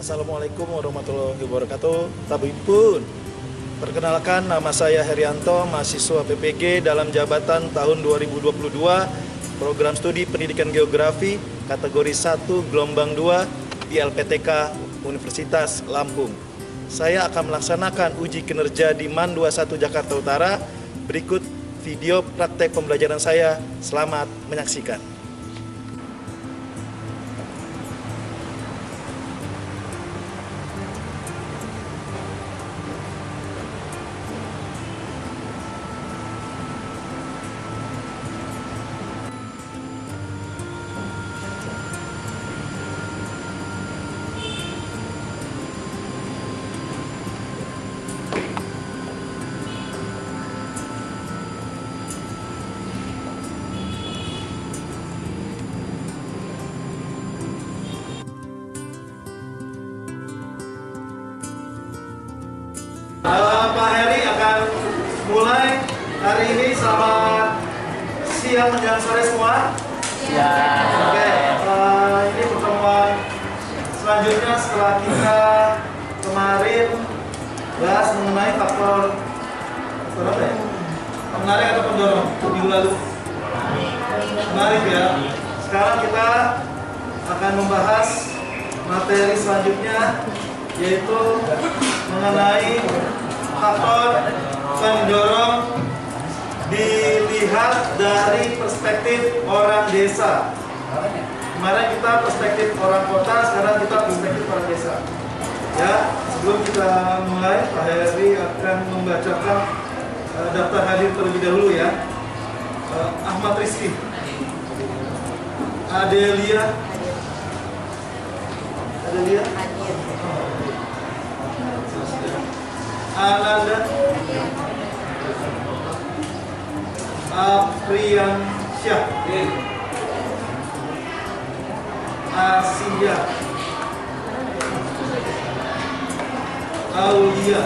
Assalamualaikum warahmatullahi wabarakatuh. Tabipun. Perkenalkan, nama saya Herianto, mahasiswa PPG dalam jabatan tahun 2022, program studi pendidikan geografi, kategori 1, gelombang 2 di LPTK Universitas Lampung. Saya akan melaksanakan uji kinerja di MAN 21 Jakarta Utara. Berikut video praktek pembelajaran saya. Selamat menyaksikan. Pak Heri akan mulai hari ini. Selamat siang dan sore semua. Ya. Oke, ini pertemuan selanjutnya setelah kita kemarin bahas mengenai faktor apa ya? Menarik atau pendorong minggu lalu. Menarik ya. Sekarang kita akan membahas materi selanjutnya, yaitu mengenai faktor pendorong dilihat dari perspektif orang desa. Kemarin kita perspektif orang kota, sekarang kita perspektif orang desa. Ya, sebelum kita mulai, Pak Heri akan membacakan daftar hadir terlebih dahulu ya. Ahmad Rizky, Adelia, Ananda, Apriansyah, Asia, Aulia,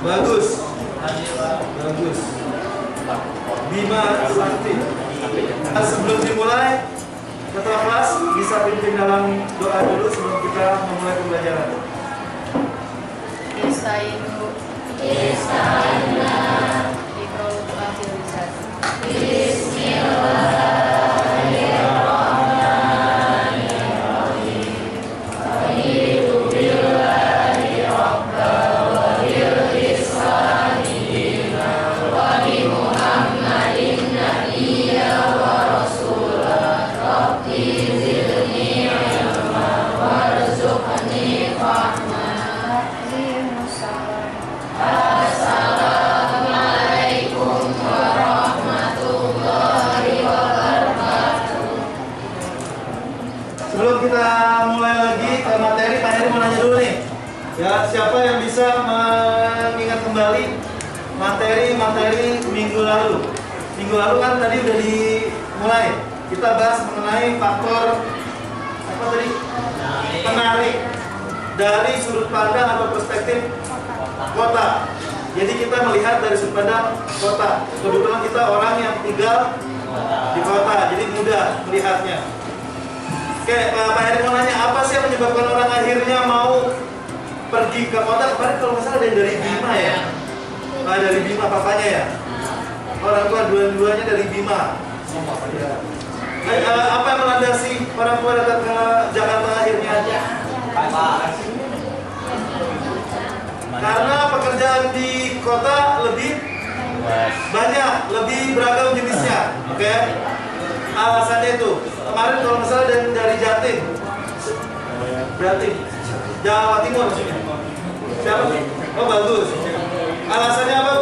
Bagus, Bima Sakti. Sebelum dimulai, ketua kelas bisa pimpin dalam doa dulu sebelum kita memulai pembelajaran. Istainu Iqra'u akhir lisan. Sebelum kita mulai lagi ke materi, Pak Heri mau nanya dulu nih. Ya, siapa yang bisa mengingat kembali materi minggu lalu? Minggu lalu kan tadi udah dimulai. Kita bahas mengenai faktor apa tadi? Penarik dari sudut pandang atau perspektif kota. Jadi kita melihat dari sudut pandang kota. Kebetulan kita orang yang tinggal di kota, jadi mudah melihatnya. Oke, Pak Heri mau nanya, apa sih yang menyebabkan orang akhirnya mau pergi ke kota? Kemarin kalau nggak salah ada yang dari Bima ya? Dari Bima, papanya ya? Orang tua dua-duanya dari Bima. Apa yang melandasi orang tua datang ke Jakarta akhirnya? Karena pekerjaan di kota lebih banyak, lebih beragam jenisnya. Oke? Alasannya itu. Kemarin kalau misalnya dari Jatim, Jawa Timur maksudnya. Siapa? Oh, Bagus. Alasannya apa?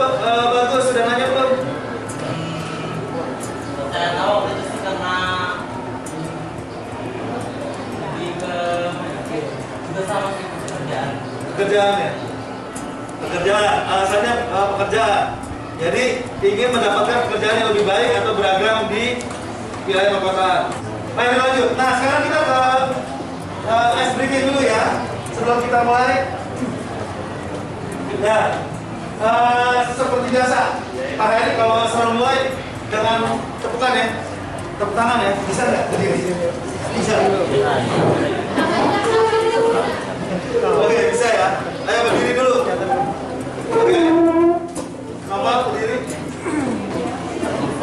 Bagus, sudah nanya belum? Saya tahu itu sih karena lebih ke juga sama sih pekerjaan. Pekerjaan. Alasannya pekerjaan. Jadi ingin mendapatkan pekerjaan yang lebih baik atau beragam di wilayah perkotaan. Baik, lanjut. Nah, sekarang kita ke ice breaking dulu ya. Sebelum kita mulai. Ya. Seperti biasa, Pak Heri kalau selalu mulai dengan tepukan ya, tepuk tangan ya, bisa nggak berdiri? Bisa. Oke, bisa ya. Ayo berdiri dulu. Oke. Bapak berdiri.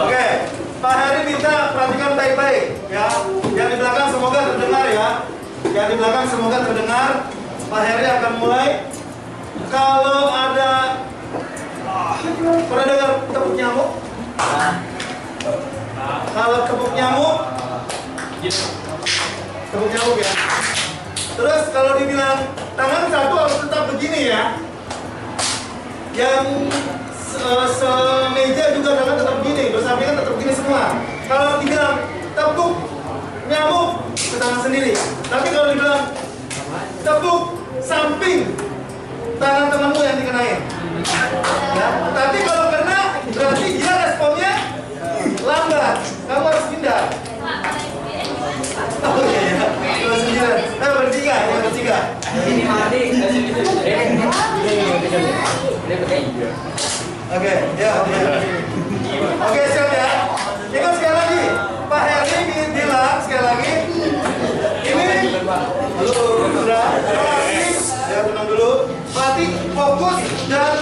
Oke. Pak Heri minta perhatikan baik-baik ya. Yang di belakang semoga terdengar ya. Yang di belakang semoga terdengar. Pak Heri akan mulai. Kalau ada pernah dengar tepuk nyamuk? Kalau tepuk nyamuk, tepuk nyamuk ya. Terus kalau dibilang tangan satu harus tetap begini ya. Yang semeja juga tangan tetap begini, bersampingan tetap begini semua. Kalau dibilang tepuk nyamuk, ke tangan sendiri. Tapi kalau dibilang tepuk samping, tangan temanmu yang dikenain. Ya. Tapi kalau kena, berarti dia responnya lambat. Kamu harus pindah. Oh iya ya. Dua sembilan. Bertiga, ya bertiga. Ini mandi. Oke, ya. Oke, siap ya. Ingat sekali lagi, Pak Heri bilang sekali lagi. Ini, halo, sudah. Ya, tenang dulu. Berarti fokus dan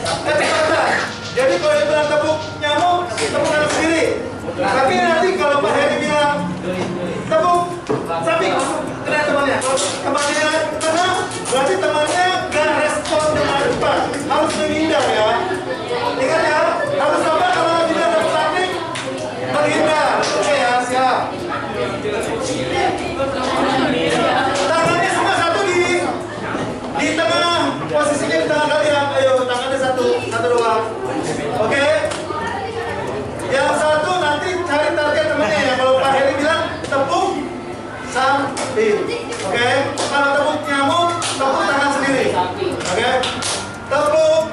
kecepatan. Jadi kalau dia bilang tepuk nyamuk, tepuk tangan sendiri. Tapi nanti kalau Pak Heri bilang tepuk samping, kena temannya. Kalau temannya kena, berarti temannya gak respon dengan cepat. Harus menghindar ya. Ingat ya, harus sabar kalau tidak tepuk samping, menghindar. Oke ya, siap. Tangannya semua satu di tengah, posisinya di tengah kalian. Ayo, tangannya satu doang. Oke. Yang satu nanti cari target temannya ya. Kalau Pak Heri bilang tepuk samping. Oke. Kalau tepuk nyamuk, tepuk tangan sendiri. Oke. Tepuk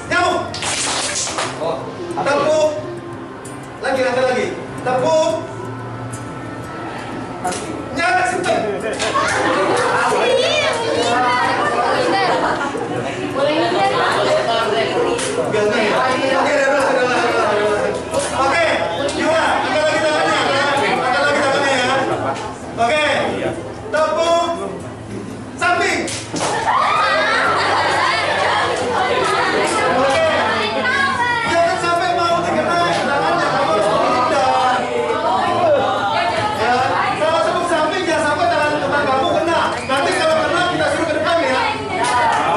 nyamuk. Tepuk lagi. Tepuk nyamuk simpen. Oke, gimana? Angkat lagi tangannya ya. Oke, tepuk samping. Oke, jangan sampai mau dikenai tangannya, kamu harus menghindar. Ya, kalau tepuk samping jangan sampai tangan kamu kena. Nanti kalau kena kita suruh ke depan ya.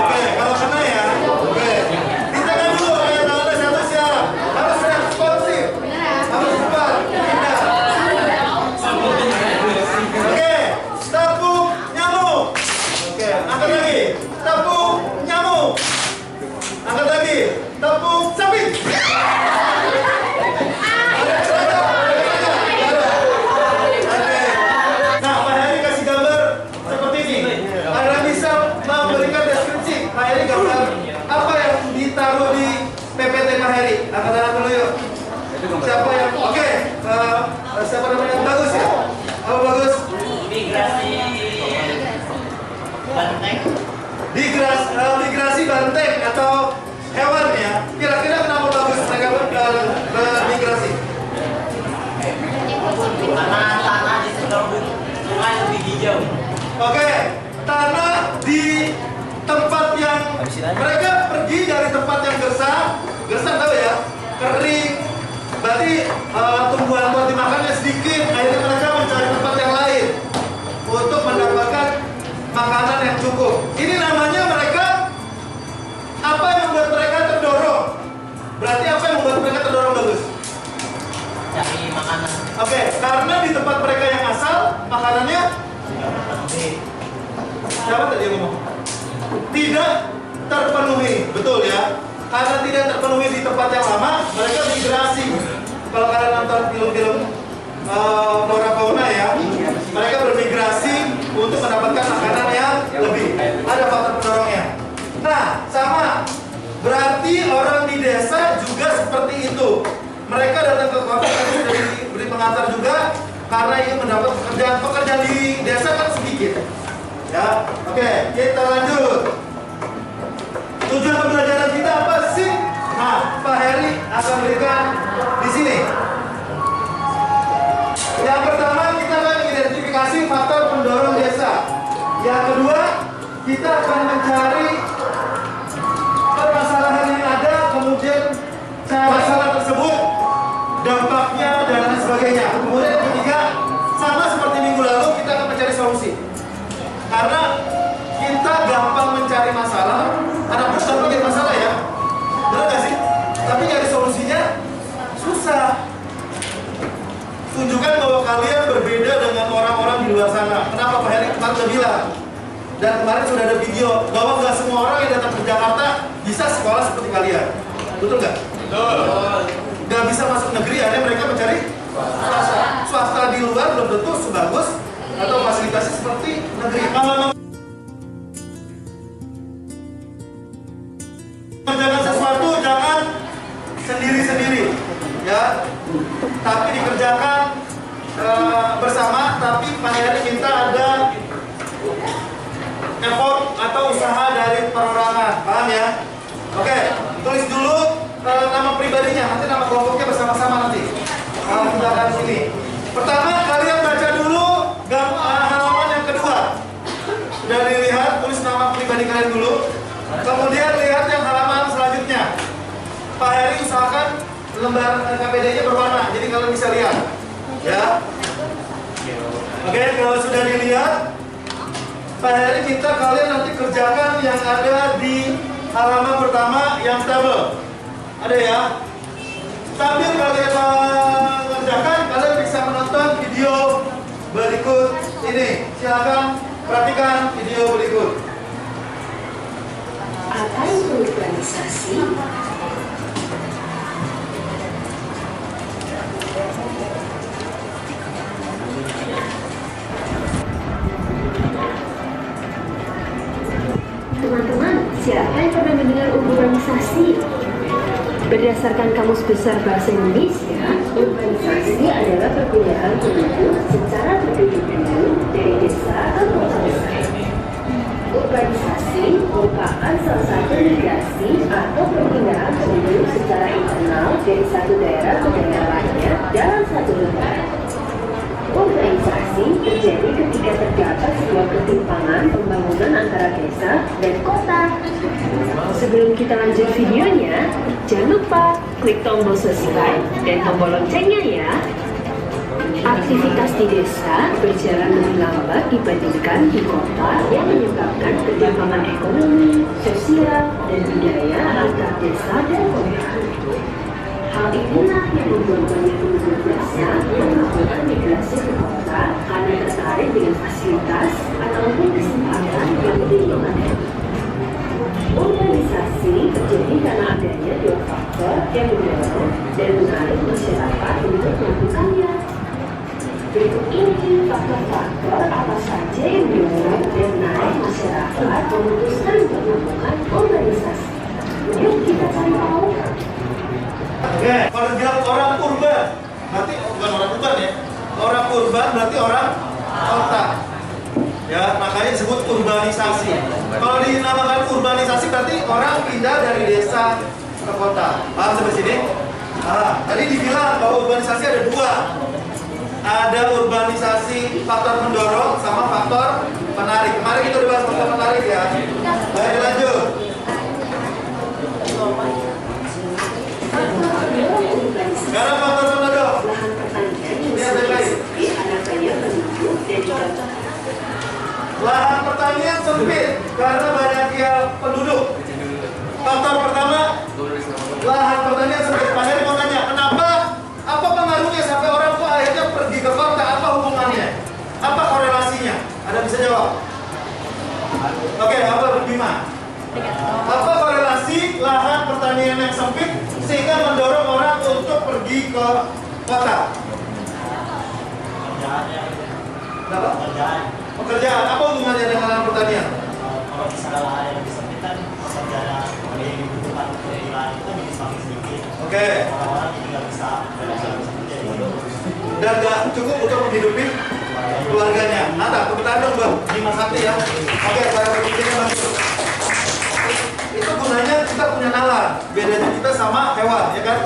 Oke, kalau kena ya. Oke, di tangan dulu kayak tangannya satu siap. Harus responsif, harus cepat, pindah. Oke, tepuk nyamuk. Oke, angkat lagi. Tepuk nyamuk. Angkat lagi. Tepuk samping. Nah, Pak Heri kasih gambar seperti ini. Anda bisa memberikan deskripsi. Pak Heri gambar apa yang ditaruh di PPT Pak Heri. Angkat tangan dulu yuk. Siapa yang oke? Siapa namanya? Bagus ya? Apa bagus? Migrasi banteng. Migrasi banteng atau hewan ya. Kira-kira kenapa bagus mereka bermigrasi? Karena tanah di sekitar sungai lebih hijau. Oke, tanah di tempat yang mereka pergi dari tempat yang gersang tahu ya, kering. Berarti tumbuhan buat dimakannya sedikit. Akhirnya mereka mencari tempat yang lain untuk mendapatkan makanan yang cukup. Ini namanya mereka apa yang membuat mereka terdorong? Berarti apa yang membuat mereka terdorong bagus? Cari makanan. Oke, karena di tempat mereka yang asal makanannya siapa tadi yang ngomong? Tidak terpenuhi, betul ya? Karena tidak terpenuhi di tempat yang lama, mereka migrasi. Kalau kalian nonton film-film flora fauna ya, mereka bermigrasi untuk mendapatkan makanan yang lebih. Ada faktor pendorongnya. Nah, sama. Berarti orang di desa juga seperti itu. Mereka datang ke kota sudah diberi pengantar juga karena ingin mendapat pekerjaan. Pekerjaan di desa kan sedikit. Ya, oke, kita lanjut. Tujuan pembelajaran kita apa sih? Nah, Pak Heri akan berikan di sini. Identifikasi faktor pendorong desa. Yang kedua, kita akan mencari permasalahan yang ada, kemudian masalah tersebut, dampaknya dan lain sebagainya. Kemudian yang ketiga, sama seperti minggu lalu, kita akan mencari solusi. Karena kita gampang mencari masalah, anak bos gampang mencari masalah ya, benar nggak sih? Tapi nyari solusinya susah. Tunjukkan bahwa kalian berbeda dengan orang-orang di luar sana. Kenapa Pak Heri kemarin udah bilang? Dan kemarin sudah ada video bahwa nggak semua orang yang datang ke Jakarta bisa sekolah seperti kalian. Betul nggak? Betul. Nggak bisa masuk negeri, akhirnya mereka mencari swasta. Swasta di luar belum tentu sebagus atau fasilitasnya seperti negeri. Kalau mengerjakan sesuatu jangan sendiri-sendiri, ya. Tapi dikerjakan bersama. Tapi Pak Heri minta ada effort atau usaha dari perorangan, paham ya? Oke, tulis dulu nama pribadinya, nanti nama kelompoknya bersama-sama nanti. Kita akan sini. Pertama, kalian baca dulu halaman yang kedua. Sudah dilihat, tulis nama pribadi kalian dulu. Kemudian lihat yang halaman selanjutnya. Pak Heri usahakan lembar KPD-nya berwarna, jadi kalian bisa lihat, ya. Oke, kalau sudah dilihat, Pak Heri minta kalian nanti kerjakan yang ada di halaman pertama yang tabel. Ada ya? Sambil kalian mengerjakan, kalian bisa menonton video berikut ini. Silakan perhatikan video berikut. Apa itu urbanisasi? Teman-teman, siapa yang pernah mendengar urbanisasi? Berdasarkan Kamus Besar Bahasa Indonesia, urbanisasi adalah perpindahan penduduk secara berduri-duri dari desa ke kota besar. Urbanisasi merupakan salah satu migrasi atau perpindahan penduduk secara internal dari satu daerah ke daerah lainnya dalam satu negara. Urbanisasi terjadi ketika terdapat sebuah ketimpangan pembangunan antara desa dan kota. Sebelum kita lanjut videonya, jangan lupa klik tombol subscribe dan tombol loncengnya ya. Aktivitas di desa berjalan lebih lambat dibandingkan di kota yang menyebabkan ketimpangan ekonomi, sosial, dan budaya antar desa dan kota. Hal inilah yang membuat banyak penduduk desa melakukan migrasi ke kota karena tertarik dengan fasilitas ataupun kesempatan yang lebih memadai. Urbanisasi terjadi karena adanya dua faktor yang mendorong dan menarik masyarakat untuk melakukannya. Berikut ini faktor-faktor apa saja yang mendorong dan menarik masyarakat memutuskan untuk melakukan urbanisasi. Yuk kita cari tahu. Oke, kalau bilang orang urban, berarti bukan orang urban ya. Orang urban berarti orang kota. Ya, makanya disebut urbanisasi. Kalau dinamakan urbanisasi berarti orang pindah dari desa ke kota. Paham sampai sini? Tadi dibilang bahwa urbanisasi ada dua. Ada urbanisasi faktor mendorong sama faktor penarik. Kemarin kita udah bahas faktor penarik ya. Baik, lanjut. Sekarang faktor pendorong. Lihat baik-baik. Lahan pertanian sempit karena banyaknya penduduk. Faktor pertama, lahan pertanian sempit. Pak Heri mau tanya, kenapa? Apa pengaruhnya sampai orang tua akhirnya pergi ke kota? Apa hubungannya? Apa korelasinya? Ada bisa jawab? Oke, apa Bima? Apa korelasi lahan pertanian yang sempit sehingga mendorong orang untuk pergi ke kota? Kenapa? Pekerjaan. Apa hubungannya dengan lahan pertanian? Kalau misalnya lahan yang lebih sempit kan pekerjaan yang dibutuhkan untuk di lahan itu jadi semakin sedikit. Oke. Orang-orang jadi nggak bisa Dan nggak cukup untuk menghidupi keluarganya. Nata, tepuk tangan dong Bang, Bima Sakti ya. Oke, cara berpikirnya bagus. Itu gunanya kita punya nalar. Bedanya kita sama hewan, ya kan?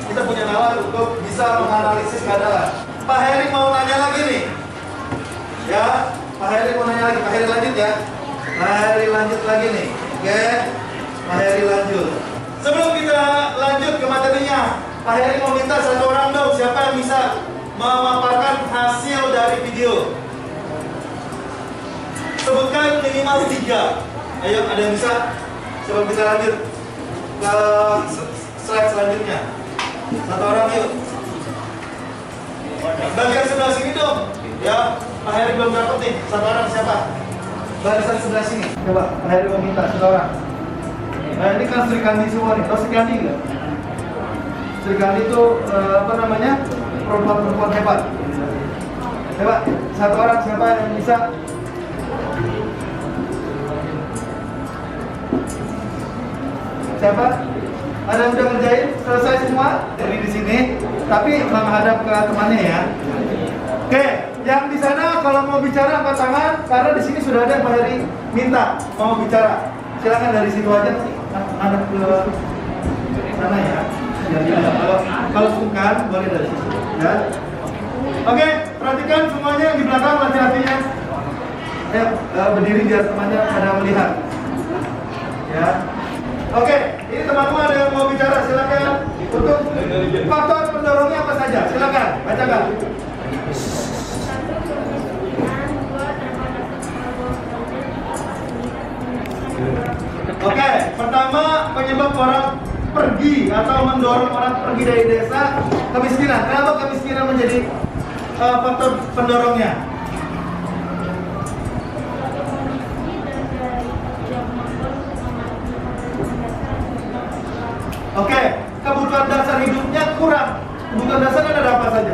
Kita punya nalar untuk bisa menganalisis keadaan. Pak Heri mau tanya lagi nih. Ya, Pak Heri mau nanya lagi. Pak Heri lanjut ya. Pak Heri lanjut lagi nih. Oke, Pak Heri lanjut. Sebelum kita lanjut ke materinya, Pak Heri mau minta satu orang dong. Siapa yang bisa memaparkan hasil dari video? Sebutkan minimal 3. Ayo, ada yang bisa? Sebelum kita lanjut ke slide selanjutnya. Satu orang yuk. Bagian sebelah sini dong. Ya, Pak Heri belum dapat nih. Satu orang siapa? Barisan sebelah sini. Coba, Pak Heri mau minta satu orang. Nah, ini kan Sri Kandi semua nih. Tahu Sri Kandi nggak? Sri Kandi itu apa namanya? Perempuan-perempuan hebat. Coba, satu orang siapa yang bisa? Siapa? Ada yang udah ngerjain? Selesai semua? Jadi di sini, tapi menghadap ke temannya ya. Oke, yang di sana kalau mau bicara angkat tangan, karena di sini sudah ada yang Pak Heri minta mau bicara. Silakan dari situ aja, hadap ke sana ya. Kalau bukan boleh dari situ. Ya. Oke, perhatikan semuanya yang di belakang laki-lakinya. Berdiri biar temannya pada melihat. Ya. Oke, ini teman-teman ada yang mau bicara, silakan. Untuk faktor pendorongnya apa saja? Silakan, bacakan. Oke, pertama penyebab orang pergi atau mendorong orang pergi dari desa, kemiskinan. Kenapa kemiskinan menjadi faktor pendorongnya? Oke, kebutuhan dasar hidupnya kurang. Kebutuhan dasarnya ada apa saja?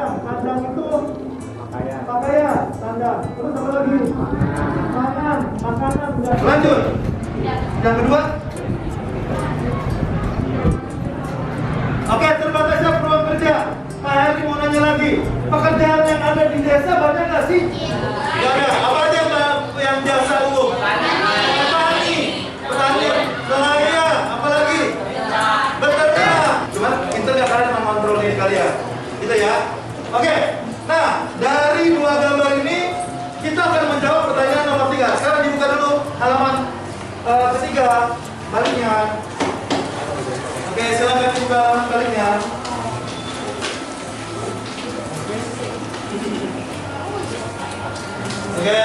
Sandang itu pakaian, sandang. Terus apa lagi? Makanan. Lanjut. Yang kedua? Oke, terbatasnya peluang kerja. Pak Heri mau nanya lagi. Pekerjaan yang ada di desa banyak nggak sih? Nggak ada. Apa aja yang jasa umum? Petani, nelayan, apalagi? Bekerja. Cuman pinter nggak kalian mengontrol diri kalian? Gitu ya. Oke. Nah, dari 2 gambar ini kita akan menjawab pertanyaan nomor 3. Sekarang dibuka dulu halaman ketiga, baliknya. Oke, silakan buka halaman baliknya. Oke.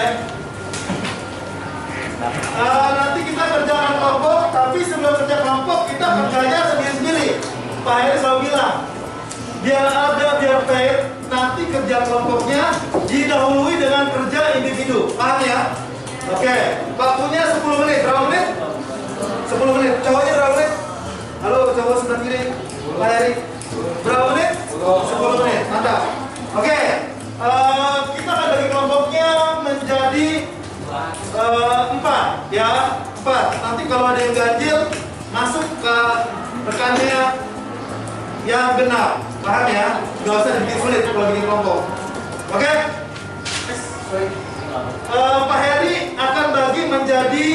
Nanti kita kerjakan kelompok, tapi sebelum kerja kelompok kita kerjanya sendiri-sendiri. Pak Heri selalu bilang, biar fair, nanti kerja kelompoknya didahului dengan kerja individu. Paham ya? Oke, waktunya 10 menit. Berapa menit? 10 menit. Cowoknya berapa menit? Halo, cowok sebelah kiri. Pak Heri. Berapa menit? 10 menit. Mantap. Oke, kita akan bagi kelompoknya menjadi 4 ya, 4. Nanti kalau ada yang ganjil masuk ke rekannya yang benar. Paham ya? Gak usah dibikin sulit kalau bikin kelompok. Oke? Pak Heri akan bagi menjadi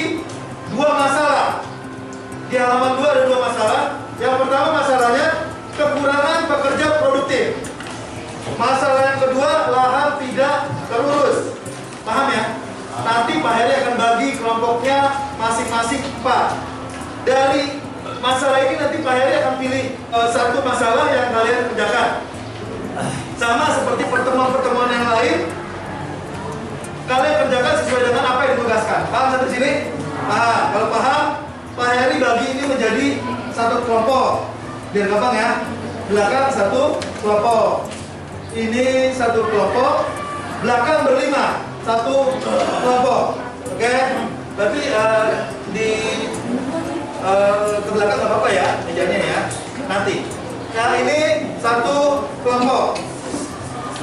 2 masalah. Di halaman 2 ada 2 masalah. Yang pertama masalahnya kekurangan pekerja produktif. Masalah yang kedua, lahan tidak terurus. Paham ya? Nanti Pak Heri akan bagi kelompoknya masing-masing 4. Dari masalah ini nanti Pak Heri akan pilih satu masalah yang kalian kerjakan. Sama seperti pertemuan-pertemuan yang lain, kalian kerjakan sesuai dengan apa yang ditugaskan. Paham sampai sini? Paham. Kalau paham, Pak Heri bagi ini menjadi satu kelompok. Biar gampang ya. Belakang satu kelompok. Ini satu kelompok. Belakang berlima. Satu kelompok. Oke? Berarti di ke belakang nggak apa-apa ya, mejanya ya. Nanti. Nah ini satu kelompok.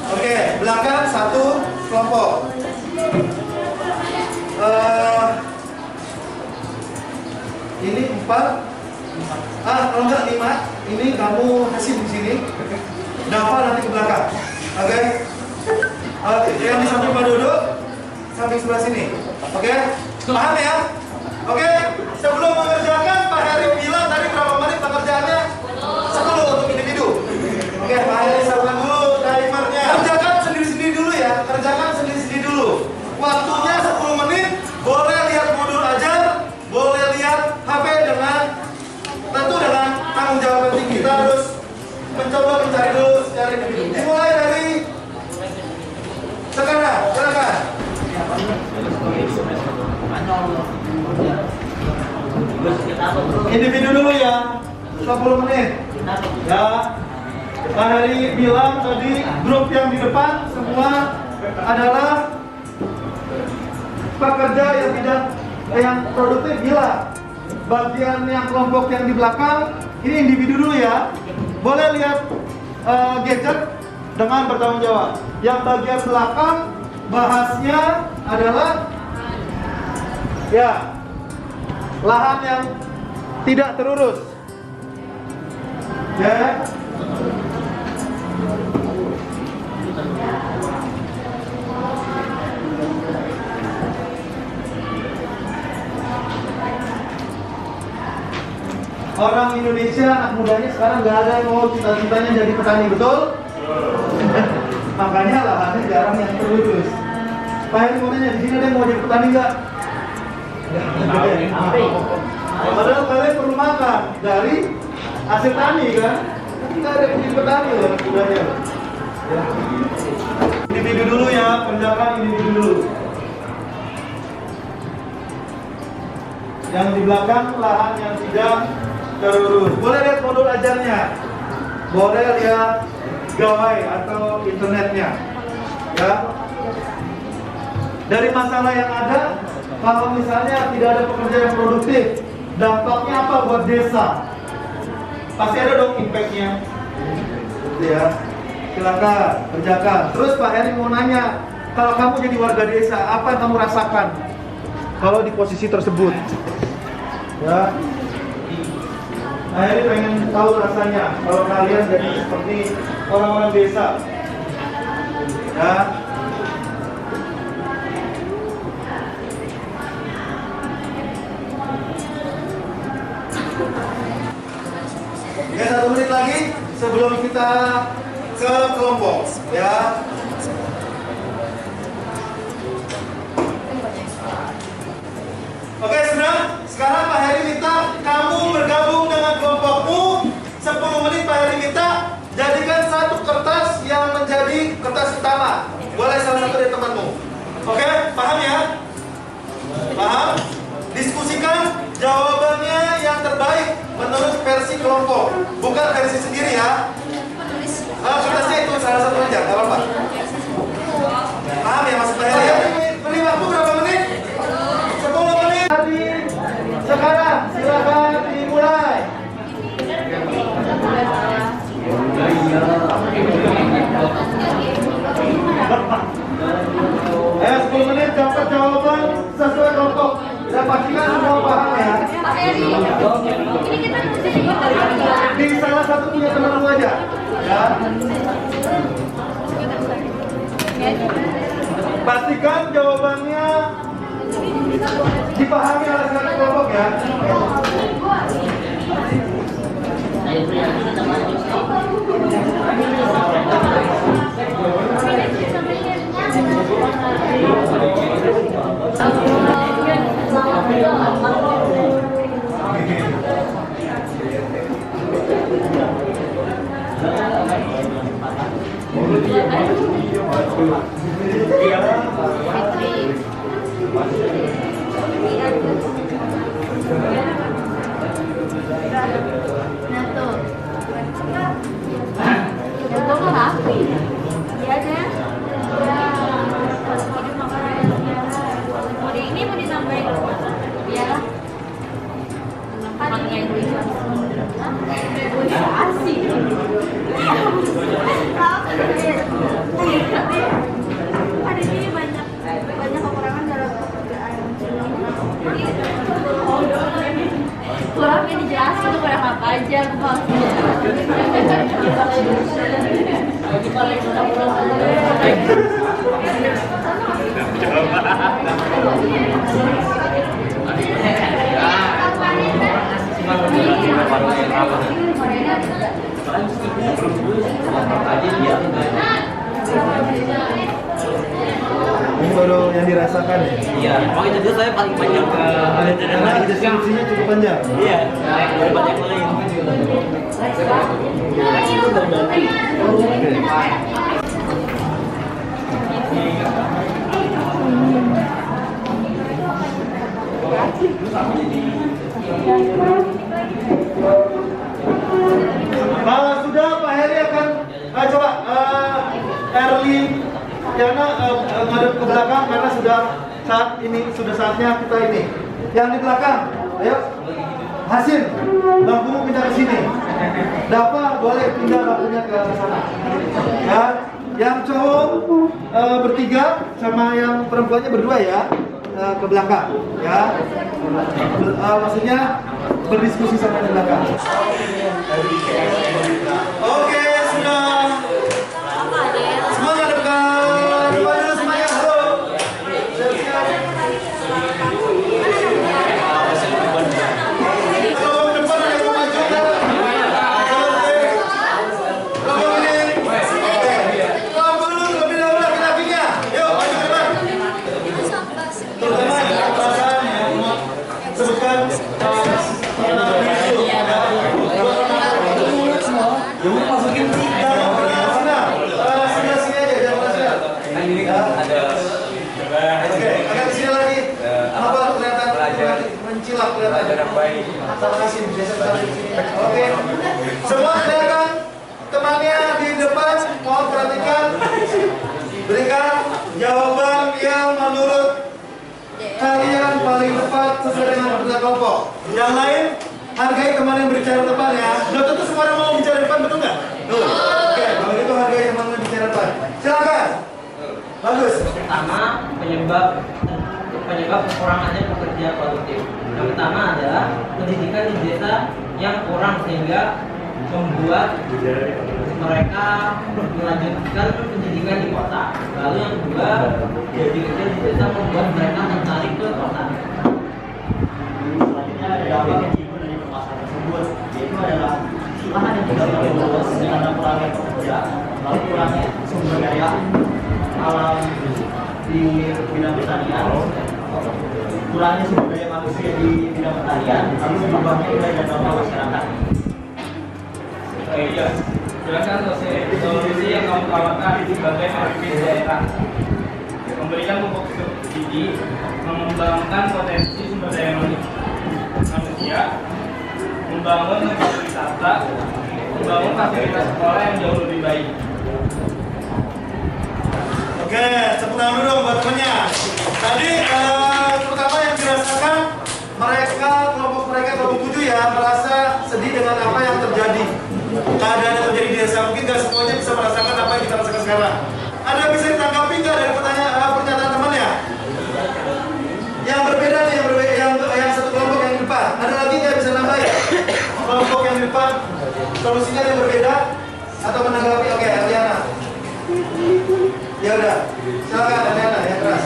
Oke, belakang satu kelompok. Ini 4. Kalau enggak 5. Ini kamu kasih di sini. Dafa nanti ke belakang. Oke. Yang di samping Pak Dodo, samping sebelah sini. Oke. Paham ya? Oke. Sebelum mengerjakan, Pak Heri bilang tadi berapa menit pekerjaannya? 10 untuk individu. Oke, Pak Heri siapkan dulu timernya. Kerjakan sendiri-sendiri. dari dimulai dari sekarang, silakan. Individu dulu ya, 10 menit. Ya, Pak Heri bilang tadi grup yang di depan semua adalah pekerja yang tidak yang produktif bilang. Bagian yang kelompok yang di belakang ini individu dulu ya. Boleh lihat gadget dengan bertanggung jawab. Yang bagian belakang bahasnya adalah ya lahan yang tidak terurus. Ya. Orang Indonesia, anak mudanya sekarang nggak ada yang mau cita-citanya jadi petani, betul? Makanya lahannya jarang yang terurus. Pak Heri mau nanya, di sini ada yang mau jadi petani nggak? Padahal kalian perlu makan dari hasil tani kan? Tapi nggak ada yang jadi petani loh anak mudanya. Ya. Individu dulu ya, kerjakan individu dulu. Yang di belakang lahan yang tidak terurus. Boleh lihat modul ajarnya, boleh lihat gawai atau internetnya. Ya. Dari masalah yang ada, kalau misalnya tidak ada pekerja yang produktif, dampaknya apa buat desa? Pasti ada dong impact-nya. Ya. Silakan kerjakan. Terus Pak Heri mau nanya, kalau kamu jadi warga desa, apa yang kamu rasakan kalau di posisi tersebut? Ya. Nah, ini pengen tahu rasanya kalau kalian jadi seperti orang-orang desa. Ya. Oke, 1 menit lagi sebelum kita ke kelompok. Ya. Oke, sudah. Sekarang Pak Heri minta kamu bergabung dengan kelompokmu. 10 menit Pak Heri minta jadikan satu kertas yang menjadi kertas utama. Boleh salah satu dari temanmu. Oke, paham ya? Paham? Diskusikan jawabannya yang terbaik menurut versi kelompok, bukan versi sendiri ya. Kertasnya itu salah satu aja, nggak apa-apa. Paham ya maksud Pak Heri ya? Beri waktu berapa menit? 10 menit. Sekarang silakan dimulai. Ayo 10 menit dapat jawaban sesuai kelompok. Dan pastikan semua paham ya. Pak Heri, ini kita mesti Di salah satu punya teman aja. Ya. Pastikan jawabannya dipahami oleh satu kelompok ya. Nah tuh, yang gue mau rapi, iya deh. Mau di ini mau ditambahin, iya. Pakai asik. Ada ini banyak kekurangan dalam pekerjaan. Kurangnya dijelasin tuh kurang apa aja bang. Ini baru yang dirasakan ya? Iya, emang itu dia saya paling panjang ke Karena deskripsinya cukup panjang. Iya, dari banyak lain. kembali karena ngadep ke belakang karena sudah saatnya kita ini. Yang di belakang, ayo. Hasil, bangkumu pindah ke sini. Dapa boleh pindah bangkunya ke sana. Ya, yang cowok bertiga sama yang perempuannya berdua ya ke belakang. Ya, maksudnya berdiskusi sama di belakang. Oke, sudah. Semua ngadep ke depan dulu semuanya. Halo. Siap-siap. Oke, semua kelihatan temannya di depan, mohon perhatikan, berikan jawaban yang menurut kalian paling tepat sesuai dengan keputusan kelompok. Yang lain, hargai teman yang berbicara depan ya. Belum tentu semua orang mau bicara depan, betul nggak? Oke, kalau gitu hargai teman yang bicara depan. Silakan. Bagus. Pertama, penyebab kekurangannya pekerja produktif. Yang pertama adalah pendidikan di desa yang kurang sehingga membuat mereka melanjutkan pendidikan di kota. Lalu yang kedua, gaji kecil di desa membuat mereka tertarik ke kota. Selanjutnya ada dampak yang timbul dari permasalahan tersebut, yaitu adalah lahan yang tidak terluas karena kurangnya pekerja, lalu kurangnya sumber daya alam di bidang pertanian, kurangnya sumber daya manusia di bidang pertanian, lalu berubahnya nilai dan norma masyarakat. Iya, jelaskan solusi yang kamu tawarkan sebagai pemimpin daerah. Memberikan pupuk subsidi, mengembangkan potensi sumber daya manusia, membangun tempat wisata, membangun fasilitas sekolah yang jauh lebih baik. Oke, tepuk tangan dulu dong buat temennya. Tadi terutama yang dirasakan kelompok mereka kelompok 7 ya merasa sedih dengan apa yang terjadi. Keadaan yang terjadi di desa mungkin nggak semuanya bisa merasakan apa yang kita rasakan sekarang. Ada bisa ditanggapi nggak dari pernyataan temannya? Yang berbeda nih, yang satu kelompok yang di depan. Ada lagi nggak bisa nambahin? Kelompok yang di depan solusinya yang berbeda atau menanggapi? Oke, Adriana. Ya udah, silakan Adriana yang keras.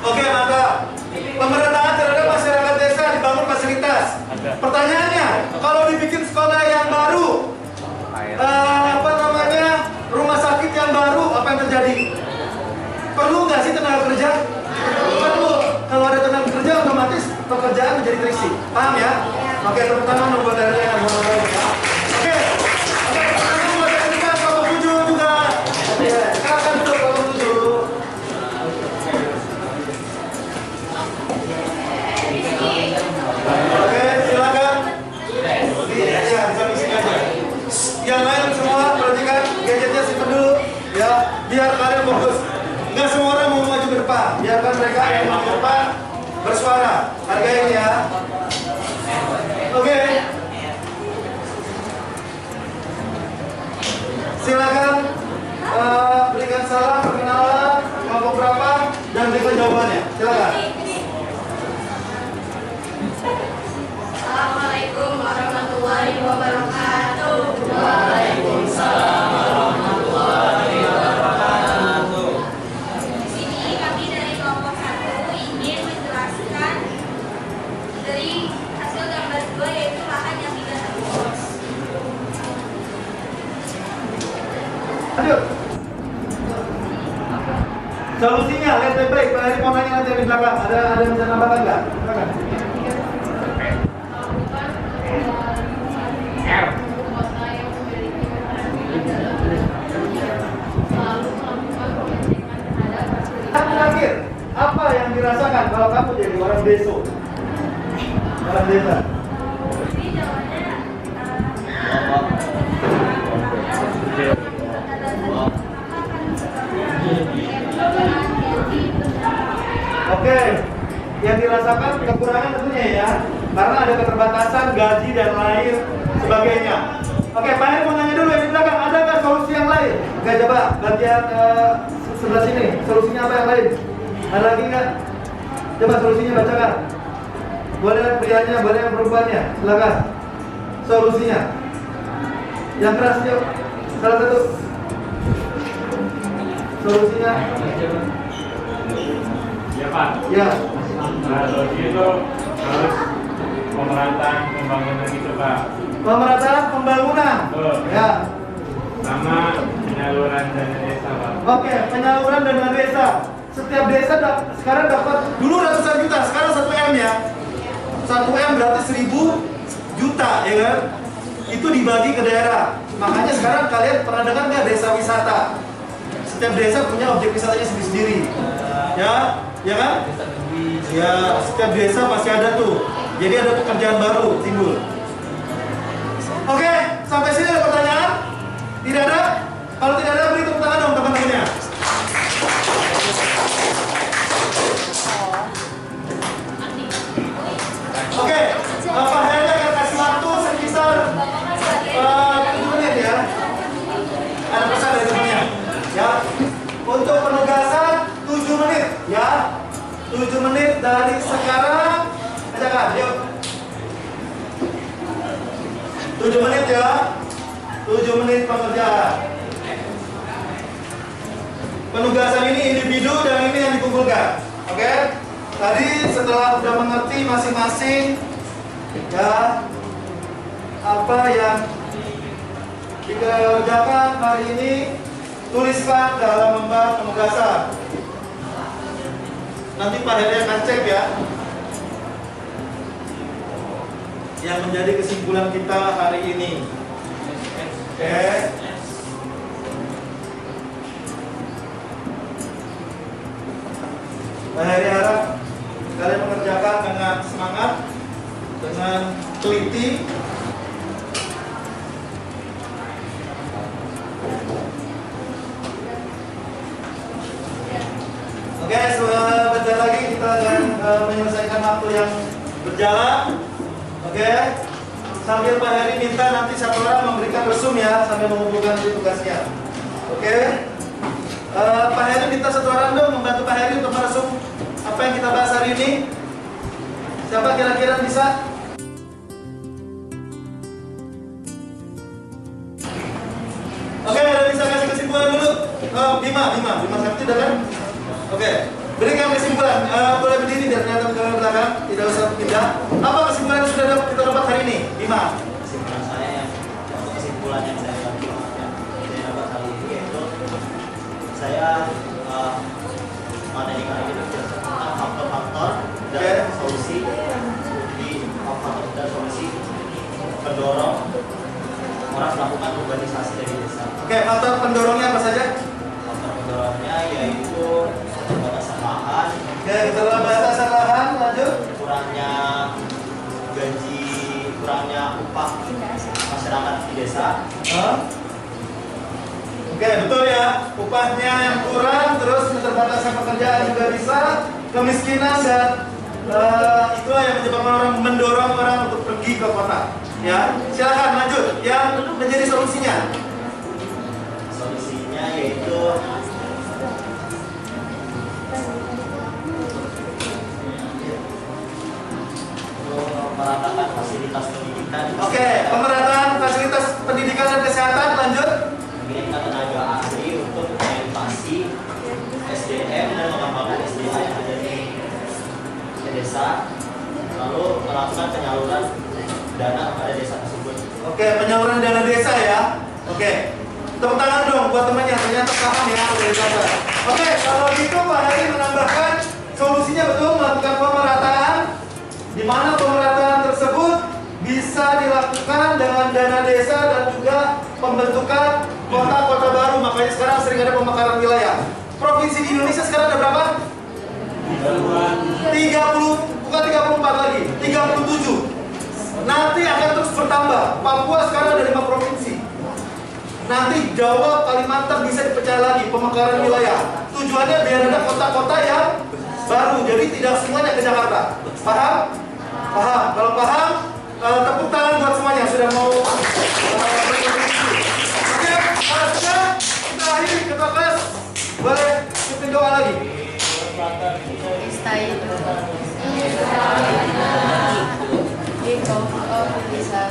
Oke, maka pemerataan terhadap masyarakat desa dibangun fasilitas. Pertanyaannya, kalau dibikin sekolah yang baru, rumah sakit yang baru, apa yang terjadi? Perlu nggak sih tenaga kerja? Perlu. Kalau ada tenaga kerja, otomatis pekerjaan menjadi terisi. Paham ya? Oke, tepuk tangan buat Adriana. Oke. Pertanyaan buat Adriana, kelompok 7 juga. Silakan dulu kelompok 7. Oke, silakan. Iya, bisa isi aja. Yang lain semua perhatikan gadgetnya simpan dulu, ya, biar kalian fokus. Nggak semua orang mau maju ke depan, biarkan mereka yang mau ke depan bersuara. Hargain ya. Oke. Silakan berikan salam, perkenalan, kelompok berapa, dan berikan jawabannya. Silakan. Assalamualaikum warahmatullahi wabarakatuh. Waalaikumsalam warahmatullahi wabarakatuh. Di sini kami dari kelompok 1 ingin menjelaskan dari hasil gambar 2 yaitu lahan yang tidak terurus. Lanjut. Solusinya lihat baik-baik. Pak Heri mau nanya nanti di belakang. Ada yang bisa nambahkan nggak? Silakan. Bayangkan kalau kamu jadi orang desa. Orang desa. Ini jawabannya Oke, yang dirasakan kekurangan tentunya ya, karena ada keterbatasan gaji dan lain sebagainya. Oke, Pak Heri mau nanya dulu yang di belakang, adakah solusi yang lain? Oke, coba bagian sebelah sini, solusinya apa yang lain? Ada lagi nggak? Coba solusinya bacakan. Boleh prianya, boleh yang perempuannya, silakan. Solusinya. Yang keras yuk, salah satu. Solusinya. Ya Pak, Ya. solusi itu harus pemerataan pembangunan itu Pak. Pemerataan pembangunan. Betul. Ya. Sama penyaluran dana desa Pak. Oke, penyaluran dana desa. Setiap desa sekarang dapat dulu ratusan juta, sekarang 1 M ya. 1 M berarti 1000 juta ya kan? Itu dibagi ke daerah. Makanya sekarang kalian pernah dengar nggak desa wisata? Setiap desa punya objek wisatanya sendiri-sendiri. Ya, ya kan? Ya, setiap desa pasti ada tuh. Jadi ada pekerjaan baru timbul. Oke, sampai sini ada pertanyaan? Tidak ada? Kalau tidak ada, beri tepuk tangan dong teman-temannya. Oke, Pak Heri akan kasih waktu sekitar 7 menit ya. Ada pesan dari temannya. Ya, untuk penugasan 7 menit ya. 7 menit dari sekarang. Bacakan, yuk. 7 menit ya. 7 menit pengerjaan. Penugasan ini individu dan ini yang dikumpulkan. Oke? Tadi setelah sudah mengerti masing-masing ya apa yang dikerjakan hari ini, tuliskan dalam lembar penugasan. Nanti Pak Heri akan cek ya. Yang menjadi kesimpulan kita hari ini. Oke. Pak Heri harap kalian mengerjakan dengan semangat, dengan teliti. Oke, sebentar lagi kita akan menyelesaikan waktu yang berjalan. Oke, sambil Pak Heri minta nanti satu orang memberikan resum ya, sambil mengumpulkan tugasnya. Oke, Pak Heri minta satu orang dong membantu Pak Heri untuk meresum apa yang kita bahas hari ini. Siapa kira-kira bisa? Oke, ada bisa kasih kesimpulan dulu? Bima Sakti udah kan? Oke, berikan kesimpulan. Boleh berdiri biar kelihatan ke belakang, tidak usah pindah. Apa kesimpulan yang sudah kita dapat hari ini, Bima? Kesimpulan saya kesimpulan yang saya dapat hari ini yaitu saya materi kali ini tentang faktor-faktor dan solusi di faktor dan solusi pendorong orang melakukan urbanisasi dari desa. Oke, faktor pendorongnya apa saja? Faktor pendorongnya yaitu keterbatasan lahan, Oke, keterbatasan lahan, lanjut. kurangnya gaji, kurangnya upah masyarakat di desa. Oke, betul ya. Upahnya yang kurang, terus keterbatasan pekerjaan juga bisa, kemiskinan dan itulah yang menyebabkan orang mendorong orang untuk pergi ke kota. Ya, silakan lanjut. Yang menjadi solusinya. Solusinya yaitu meratakan fasilitas pendidikan. Oke, pemerataan fasilitas pendidikan dan kesehatan, lanjut. Mengirimkan tenaga ahli untuk menginovasi SDM dan mengembangkan SDM yang ada di desa, lalu melakukan penyaluran dana kepada desa tersebut. Oke, penyaluran dana desa ya. Oke, tepuk tangan dong buat temannya, ternyata paham ya dari desa. Oke, kalau gitu Pak Heri menambahkan solusinya betul melakukan pemerataan, di mana pemerataan tersebut bisa dilakukan dengan dana desa dan juga pembentukan kota-kota baru. Makanya sekarang sering ada pemekaran wilayah. Provinsi di Indonesia sekarang ada berapa? 5 bukan 34 lagi, 37. Nanti akan terus bertambah. Papua sekarang ada 5 provinsi. Nanti Jawa, Kalimantan bisa dipecah lagi, pemekaran wilayah. Tujuannya biar ada kota-kota yang baru. Jadi tidak semuanya ke Jakarta. Paham? Paham. Kalau paham, tepuk tangan buat semuanya sudah mau berkontribusi. Oke, kalau sudah kita akhiri ketua kelas. Boleh pimpin doa lagi. Bisa.